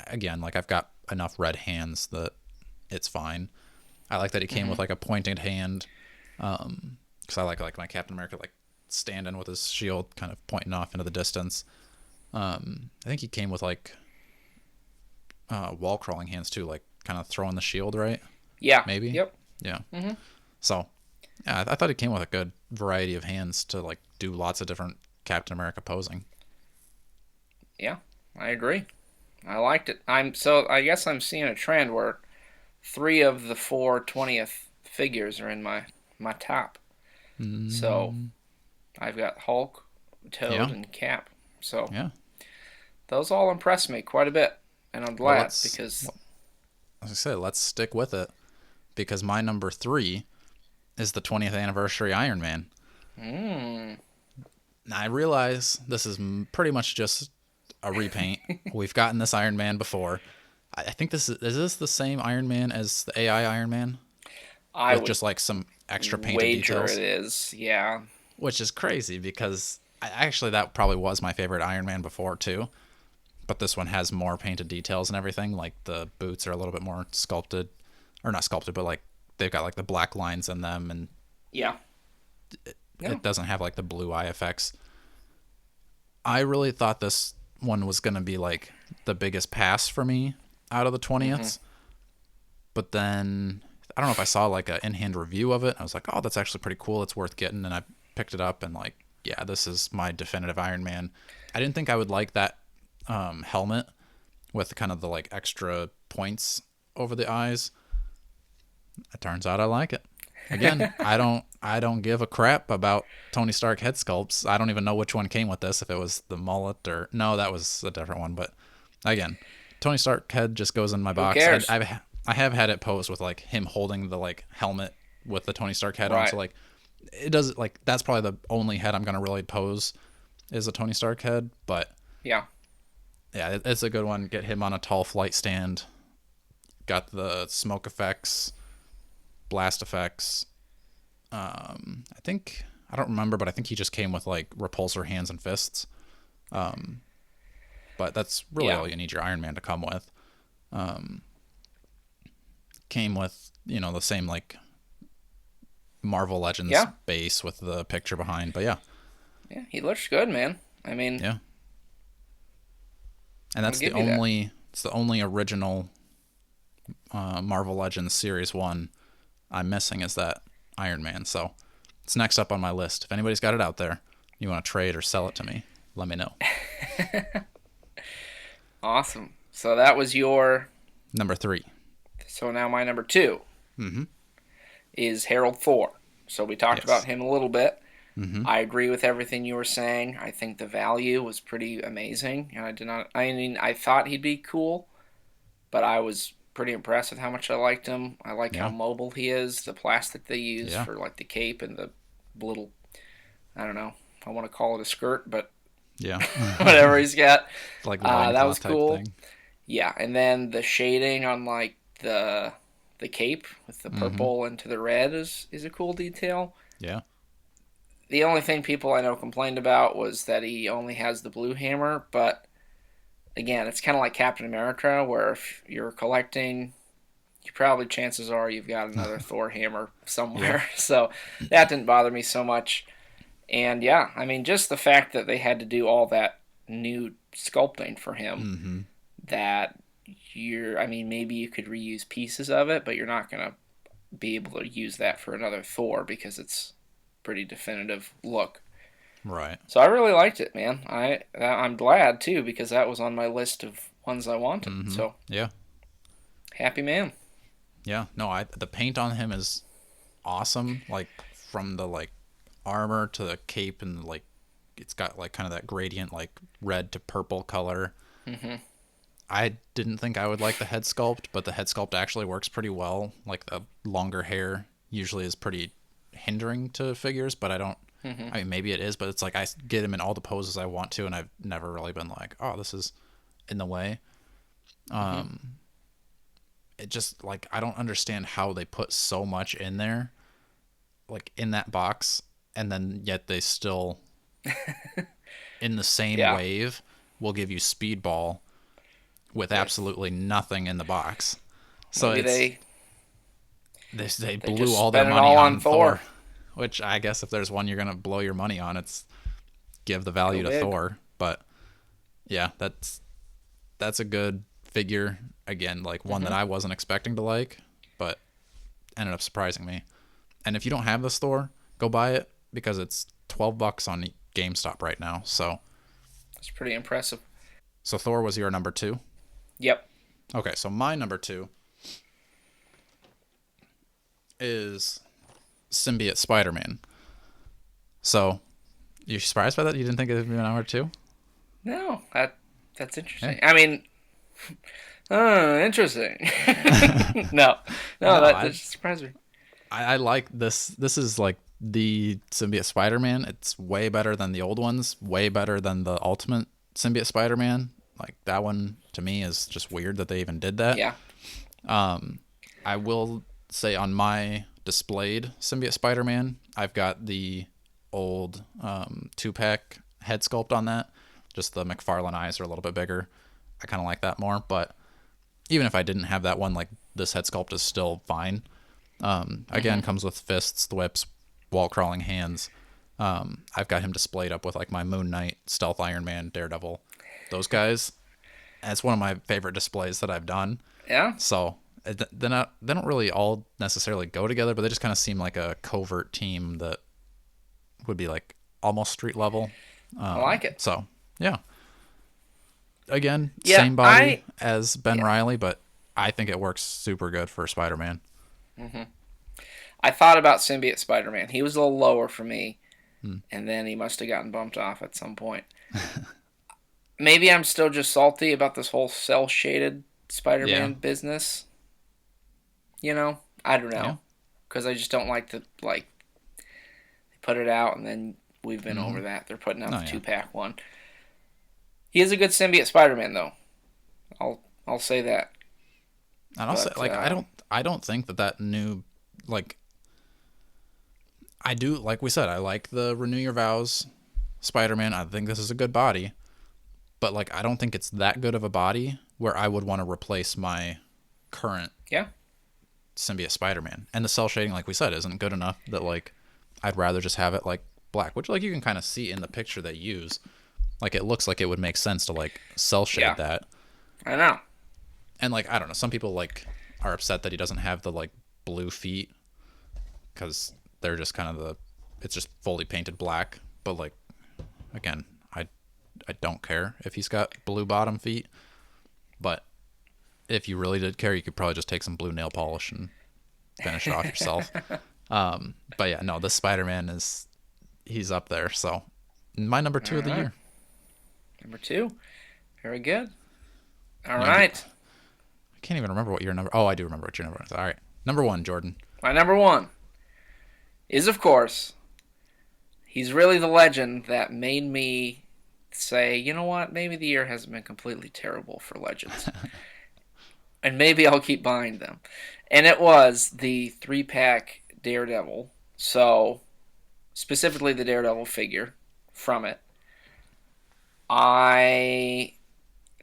again, like I've got enough red hands that it's fine. I like that he came Hmm. with like a pointed hand. Because I like my Captain America like standing with his shield kind of pointing off into the distance. I think he came with like wall crawling hands too, like kind of throwing the shield right. Yeah. Maybe. Yep. Yeah. Hmm. So yeah, I thought he came with a good variety of hands to like do lots of different Captain America posing. Yeah. I agree. I liked it. I guess I'm seeing a trend where three of the four 20th figures are in my top. So Mm, I've got Hulk, Toad, yeah, and Cap. So yeah. those all impress me quite a bit, and I'm Well, glad because as I said, let's stick with it because my number 3 is the 20th anniversary Iron Man. mm, Now, I realize this is pretty much just a repaint. We've gotten this Iron Man before. I think this is this the same Iron Man as the AI Iron Man I with would just like some extra painted wager it details, is. Yeah, which is crazy because actually that probably was my favorite Iron Man before too. But this one has more painted details and everything. Like the boots are a little bit more sculpted, or not sculpted, but like they've got like the black lines in them, and yeah, No. it doesn't have like the blue eye effects. I really thought this one was going to be like the biggest pass for me out of the 20ths. But then I don't know if I saw like an in-hand review of it. I was like, oh, that's actually pretty cool. It's worth getting. And I picked it up and like, yeah, this is my definitive Iron Man. I didn't think I would like that helmet with kind of the like extra points over the eyes. It turns out I like it. Again, I don't give a crap about Tony Stark head sculpts. I don't even know which one came with this, if it was the mullet or no, that was a different one. But again, Tony Stark head just goes in my Who box. cares? I have had it posed with like him holding the like helmet with the Tony Stark head on. Right. So like it does like that's probably the only head I'm gonna really pose is a Tony Stark head. But Yeah. yeah, it's a good one. Get him on a tall flight stand. Got the smoke effects, blast effects. I think I don't remember, but I think he just came with like repulsor hands and fists. But that's really Yeah. all you need your Iron Man to come with. Came with the same like Marvel Legends Yeah. base with the picture behind, but yeah, Yeah. He looks good, man. I mean, yeah, and I'll that's give you that. it's the only original Marvel Legends Series 1 I'm missing is that Iron Man. So it's next up on my list. If anybody's got it out there, you want to trade or sell it to me, let me know. Awesome. So that was your. Number 3. So now my number 2 is Harold Thor. So we talked about Yes. him a little bit. Mm-hmm. I agree with everything you were saying. I think the value was pretty amazing, and I did not. I mean, I thought he'd be cool, but I was pretty impressed with how much I liked him. I like how Yeah. mobile he is. The plastic they use Yeah. for like the cape and the little. I don't know. I want to call it a skirt, but Yeah. whatever he's got. Like That was loincloth type cool. thing. Yeah, and then the shading on like the cape with the Mm-hmm. purple into the red is a cool detail. Yeah. The only thing people I know complained about was that he only has the blue hammer, but again, it's kind of like Captain America, where if you're collecting, you probably chances are you've got another Thor hammer Yeah. somewhere. So that didn't bother me so much. And yeah, I mean, just the fact that they had to do all that new sculpting for him, Mm-hmm. that I mean, maybe you could reuse pieces of it, but you're not going to be able to use that for another Thor because it's pretty definitive look. Right. So I really liked it, man. I'm glad too because that was on my list of ones I wanted. Mm-hmm. So Yeah. happy man. Yeah. No, the paint on him is awesome. Like from the like armor to the cape and like it's got like kind of that gradient like red to purple color. Hmm. I didn't think I would like the head sculpt, but the head sculpt actually works pretty well. Like the longer hair usually is pretty hindering to figures, but I don't. Hmm. I mean, maybe it is, but it's like I get him in all the poses I want to, and I've never really been like, oh, this is in the way. Hmm. It just like I don't understand how they put so much in there, like in that box, and then yet they still in the same Yeah. wave will give you Speedball with absolutely nothing in the box. So Maybe they they blew just all their spent it money all on on Thor. Thor, which I guess if there's one you're gonna blow your money on, it's give the Go value to big. Thor. But yeah, that's a good figure. Again, like one that Hmm. I wasn't expecting to like, but ended up surprising me. And if you don't have this Thor, go buy it because it's $12 on GameStop right now. It's pretty impressive. So Thor was your number 2. Yep. Okay, so my number 2 is Symbiote Spider-Man. So, you surprised by that? You didn't think it would be my number 2? No, that's interesting. Hey. I mean, interesting. No, no, No, that just surprised me. I like this. This is like the Symbiote Spider-Man. It's way better than the old ones. Way better than the Ultimate Symbiote Spider-Man. Like that one to me is just weird that they even did that. Yeah. I will say on my displayed Symbiote Spider-Man, I've got the old 2-pack head sculpt on that. Just the McFarlane eyes are a little bit bigger. I kind of like that more. But even if I didn't have that one, like this head sculpt is still fine. Again, comes with fists, whips, wall crawling hands. I've got him displayed up with like my Moon Knight, Stealth Iron Man, Daredevil, those guys. And it's one of my favorite displays that I've done. Yeah, So they don't really all necessarily go together, but they just kind of seem like a covert team that would be like almost street level. I like it. So yeah, again, Yeah, same body as Ben Riley, but I think it works super good for Spider-Man. I thought about Symbiote Spider-Man. He was a little lower for me, and then he must have gotten bumped off at some point. Maybe I'm still just salty about this whole cell shaded Yeah, Spider-Man business. I don't yeah, know, because I just don't like the like they put it out and then we've been over that. They're putting out oh the yeah. 2-pack one. He is a good symbiote Spider-Man though. I'll say that. And I'll say But like I don't think that new like I do like we said I like the Renew Your Vows Spider-Man. I think this is a good body, but like I don't think it's that good of a body where I would want to replace my current yeah, symbiote Spider-Man. And the cell shading, like we said, isn't good enough that like I'd rather just have it like black, which like you can kind of see in the picture they use. Like it looks like it would make sense to like cell shade yeah, that. I know. And like I don't know, some people like are upset that he doesn't have the like blue feet because they're just kind of it's just fully painted black. But like again, I don't care if he's got blue bottom feet. But if you really did care, you could probably just take some blue nail polish and finish it off yourself. But yeah, no, the Spider-Man he's up there. So my number All two of the right, year. number 2. Very good. All Yeah, right, I can't even remember what your number. Oh, I do remember what your number is. All right, number one, Jordan. my number 1 is of course he's really the legend that made me say, you know what, maybe the year hasn't been completely terrible for Legends. And maybe I'll keep buying them. And it was the 3-pack Daredevil. So, specifically the Daredevil figure from it. I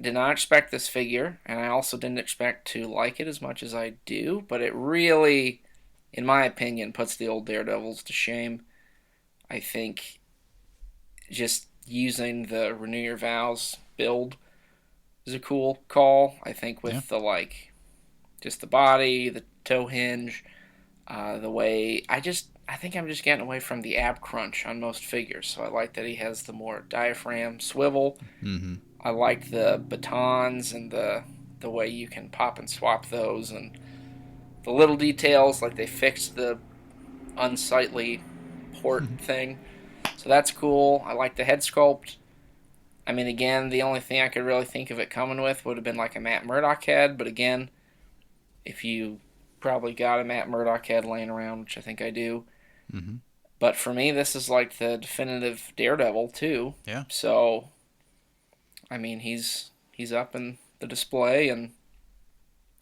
did not expect this figure, and I also didn't expect to like it as much as I do, but it really, in my opinion, puts the old Daredevils to shame. I think just using the Renew Your Vows build is a cool call. I think Yeah. with the just the body, the toe hinge, the way I think I'm just getting away from the ab crunch on most figures. So I like that he has the more diaphragm swivel. Mm-hmm. I like the batons and the way you can pop and swap those and the little details like they fixed the unsightly port thing. So that's cool. I like the head sculpt. I mean, again, the only thing I could really think of it coming with would have been like a Matt Murdock head, but again, if you probably got a Matt Murdock head laying around, which I think I do. Mm-hmm. But for me, this is like the definitive Daredevil too. Yeah. So, I mean, he's up in the display, and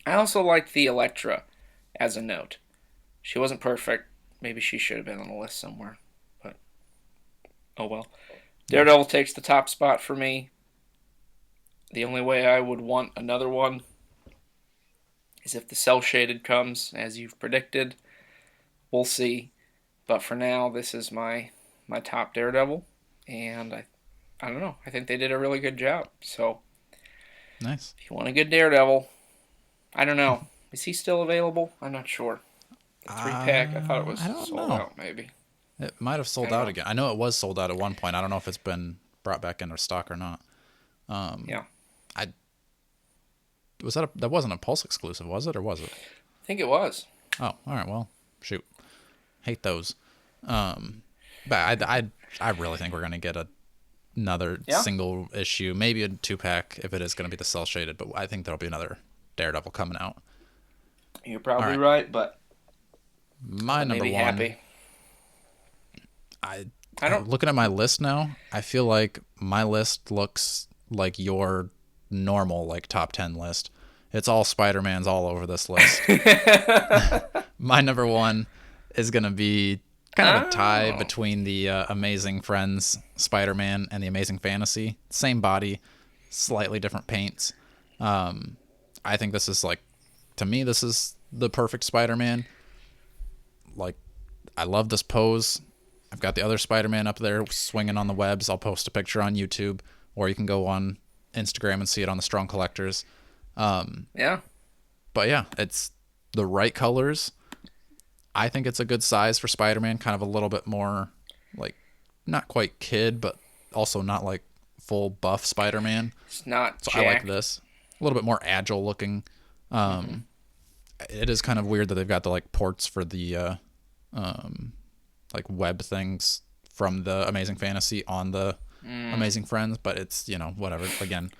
I also like the Elektra as a note. She wasn't perfect. Maybe she should have been on the list somewhere, but oh well. Yeah. Daredevil takes the top spot for me. The only way I would want another one is if the cell shaded comes as you've predicted. We'll see. But for now, this is my top Daredevil, and I don't know. I think they did a really good job. So Nice. if you want a good Daredevil, I don't know. Is he still available? I'm not sure. The 3-pack, I thought it was I don't sold know. out. Maybe It might have I sold don't out know. again. I know it was sold out at one point. I don't know if it's been brought back into stock or not. Yeah, I that wasn't a Pulse exclusive, was it, or was it? I think it was. Oh, all right. Well, shoot, hate those. But I really think we're gonna get another Yeah, single issue, maybe a 2-pack if it is gonna be the cell shaded. But I think there'll be another Daredevil coming out. you're All probably right, right, but my I may number be one. happy. I I don't. looking at my list now. I feel like my list looks like your normal like top 10 list. It's all Spider-Mans all over this list. My number one is gonna be kind of a tie Oh, between the Amazing Friends Spider-Man and the Amazing Fantasy. Same body, slightly different paints. I think this is like, to me, this is the perfect Spider-Man. Like, I love this pose. I've got the other Spider-Man up there swinging on the webs. I'll post a picture on YouTube, or you can go on Instagram and see it on the Strong Collectors. Yeah. But yeah, it's the right colors. I think it's a good size for Spider-Man, kind of a little bit more like not quite kid, but also not like full buff Spider-Man. It's not So I like jacked. this. A little bit more agile looking. Mm-hmm. It is kind of weird that they've got the like ports for the like web things from the Amazing Fantasy on the Mm. Amazing Friends, but it's, whatever. Again,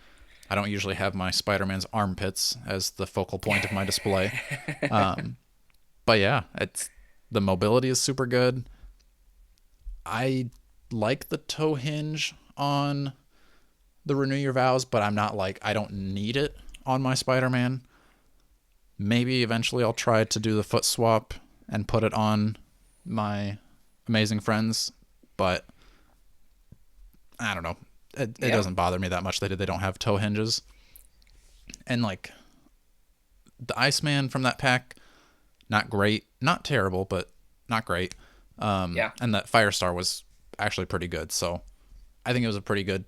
I don't usually have my Spider-Man's armpits as the focal point of my display. But yeah, it's the mobility is super good. I like the toe hinge on the Renew Your Vows, but I'm not like I don't need it on my Spider-Man. Maybe eventually I'll try to do the foot swap and put it on my Amazing Friends, but I don't know. It Yeah. doesn't bother me that much that they don't have toe hinges. And like the Iceman from that pack, not great, not terrible, but not great. Yeah. And that Firestar was actually pretty good. So I think it was a pretty good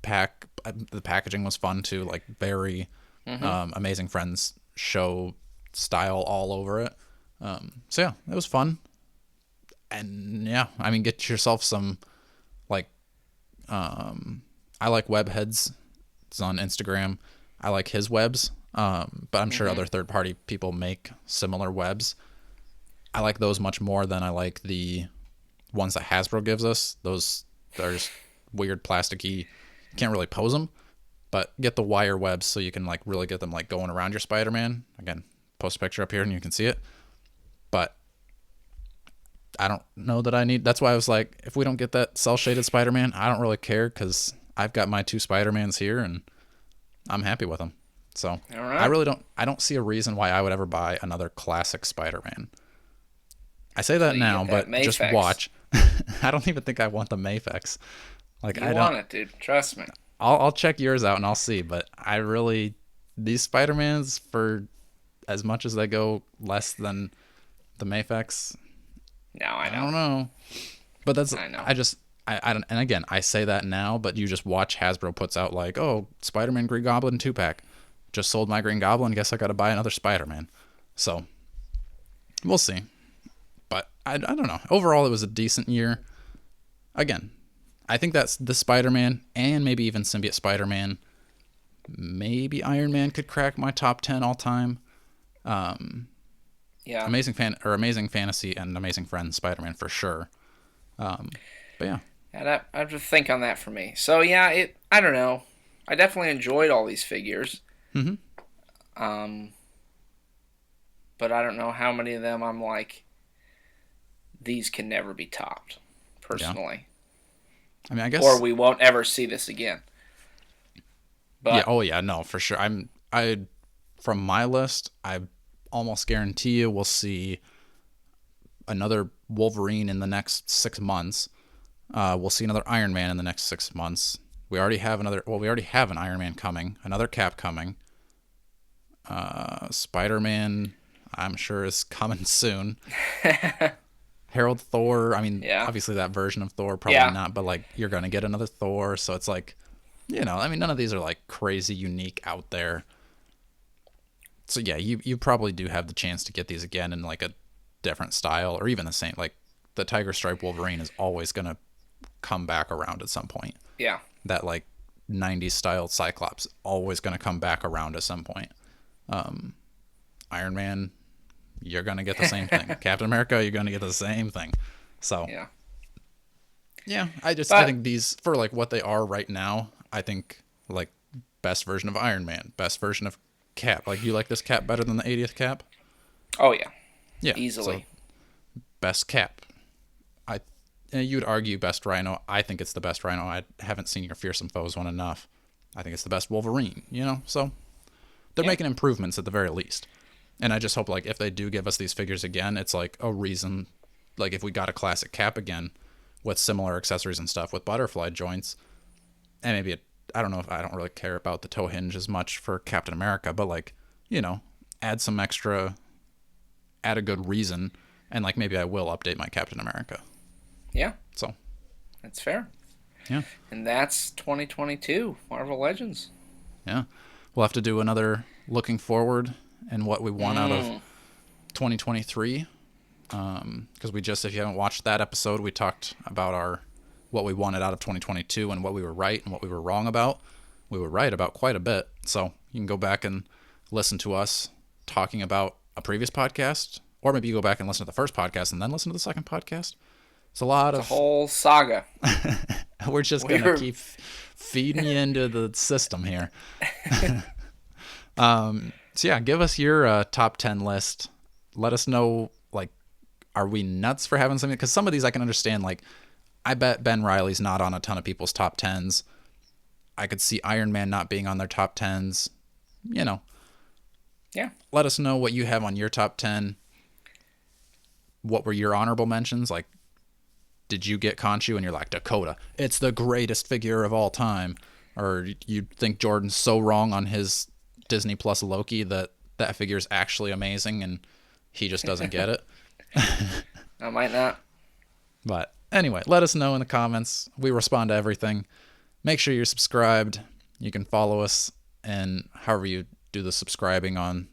pack. The packaging was fun too, like very Mm-hmm. Amazing Friends show style all over it. So yeah, it was fun. And yeah, I mean, get yourself some like I like Webheads. It's on Instagram. I like his webs, but I'm sure Mm-hmm. other third party people make similar webs. I like those much more than I like the ones that Hasbro gives us. Those are just weird plasticky. You can't really pose them, but get the wire webs so you can like really get them like going around your Spider-Man. Again, post a picture up here and you can see it. But I don't know that I need. That's why I was like, if we don't get that cell shaded Spider-Man, I don't really care because I've got my two Spider-Mans here and I'm happy with them. So All I right. really don't. I don't see a reason why I would ever buy another classic Spider-Man. I say that Till you now, get that but just Mafex. watch. I don't even think I want the Mafex. Like You I don't. want it, dude. Trust me. I'll check yours out and I'll see. But I really these Spider-Mans for as much as they go less than the Mafex. No, I I know. don't know. But that's I know. I just I don't, and again I say that now, but you just watch Hasbro puts out like, oh, Spider-Man Green Goblin 2-pack. Just sold my Green Goblin. Guess I got to buy another Spider-Man. So we'll see. But I don't know. Overall, it was a decent year. Again, I think that's the Spider-Man and maybe even Symbiote Spider-Man. Maybe Iron Man could crack my top 10 all time. Yeah. Amazing Fantasy and Amazing Friends Spider-Man for sure. Um, but yeah, I have to think on that for me. So yeah, it. I don't know. I definitely enjoyed all these figures. hmm Um, but I don't know how many of them I'm like, these can never be topped, yeah. personally, I mean, I or guess we won't ever see this again. yeah. But Oh yeah, no, for sure. I from my list, I almost guarantee you we'll see another Wolverine in the next 6 months. We'll see another Iron Man in the next 6 months. We already have another. Well, we already have an Iron Man coming, another Cap coming. Spider Man, I'm sure is coming soon. Harold Thor. I mean, yeah, obviously that version of Thor probably yeah, not, but like you're gonna get another Thor, so it's like, I mean, none of these are like crazy unique out there. So yeah, you probably do have the chance to get these again in like a different style or even the same. Like the Tiger Stripe Wolverine is always gonna come back around at some point. yeah, That like 90s style Cyclops always gonna come back around at some point. Iron Man, you're gonna get the same thing. Captain America, you're gonna get the same thing. So yeah. yeah, I But think these for like what they are right now. I think like best version of Iron Man, best version of Cap. Like you like this Cap better than the 80th Cap? oh yeah, Yeah. So easily. best Cap. I you'd argue best Rhino. I think it's the best Rhino. I haven't seen your Fearsome Foes one enough. I think it's the best Wolverine. So they're Yeah, making improvements at the very least. And I just hope like if they do give us these figures again, it's like a reason. Like if we got a classic Cap again with similar accessories and stuff with butterfly joints, and maybe I don't know if I don't really care about the toe hinge as much for Captain America, but like add some extra, add a good reason, and like maybe I will update my Captain America. Yeah, So, that's fair. yeah. And that's 2022 Marvel Legends. Yeah. We'll have to do another looking forward and what we want out of 2023. Because we just, if you haven't watched that episode, we talked about what we wanted out of 2022 and what we were right and what we were wrong about. We were right about quite a bit. So you can go back and listen to us talking about a previous podcast, or maybe you go back and listen to the first podcast and then listen to the second podcast. It's a lot It's a of whole saga. we're just gonna keep feeding you into the system here. So yeah, give us your top 10 list. Let us know, like, are we nuts for having something? Because some of these I can understand. Like, I bet Ben Reilly's not on a ton of people's top 10s. I could see Iron Man not being on their top 10s. You know. Yeah. Let us know what you have on your top 10. What were your honorable mentions? Like, did you get Khonshu and you're like, Dakota, it's the greatest figure of all time? Or you think Jordan's so wrong on his Disney Plus Loki that figure is actually amazing and he just doesn't get it? I might not. But anyway, let us know in the comments. We respond to everything. Make sure you're subscribed. You can follow us and however you do the subscribing on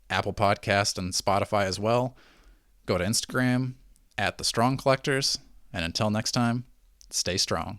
Apple Podcast and Spotify as well. Go to Instagram @The Strong Collectors. And until next time, stay strong.